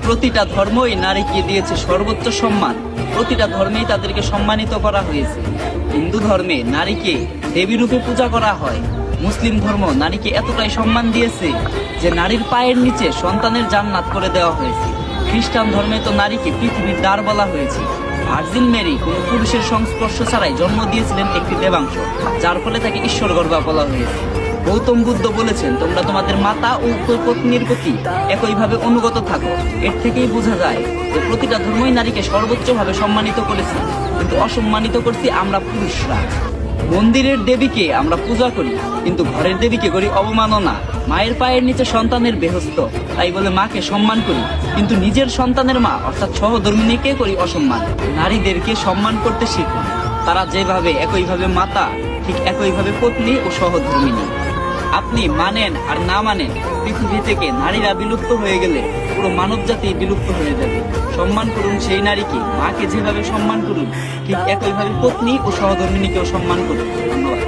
প্রতিটা ধর্মই নারীকে দিয়েছে সর্বোচ্চ সম্মান, প্রতিটা ধর্মেই তাদেরকে সম্মানিত করা হয়েছে। হিন্দু ধর্মে নারীকে দেবী রূপে পূজা করা হয়। মুসলিম ধর্ম নারীকে এতটাই সম্মান দিয়েছে যে নারীর পায়ের নিচে সন্তানের জান্নাত করে দেওয়া হয়েছে। খ্রিস্টান ধর্মে তো নারীকে পৃথিবীর দ্বার বলা হয়েছে। ভার্জিন মেরি কোনো পুরুষের সংস্পর্শ ছাড়াই জন্ম দিয়েছিলেন একটি দেবাংশ, যার ফলে তাকে ঈশ্বরগর্ভা বলা হয়েছে। গৌতম বুদ্ধ বলেছেন, তোমরা তোমাদের মাতা ও পত্নীর প্রতি একইভাবে অনুগত থাকো। এর থেকেই বোঝা যায় যে প্রতিটা ধর্মই নারীকে সর্বোচ্চভাবে সম্মানিত করেছে, কিন্তু অসম্মানিত করছি আমরা পুরুষরা। মন্দিরের দেবীকে আমরা পূজা করি, কিন্তু ঘরের দেবীকে করি অবমাননা। মায়ের পায়ের নিচে সন্তানের বেহস্ত, তাই বলে মাকে সম্মান করি, কিন্তু নিজের সন্তানের মা অর্থাৎ সহধর্মিণীকে করি অসম্মান। নারীদেরকে সম্মান করতে শিখুন। তারা যেভাবে একইভাবে মাতা, ঠিক একইভাবে পত্নী ও সহধর্মিণী। আপনি মানেন আর না মানেন, পৃথিবী থেকে নারীরা বিলুপ্ত হয়ে গেলে পুরো মানব জাতি বিলুপ্ত হয়ে যাবে। সম্মান করুন সেই নারীকে, মাকে যেভাবে সম্মান করুন ঠিক একইভাবে পত্নী ও সহধর্মিণীকেও সম্মান করুন। ধন্যবাদ।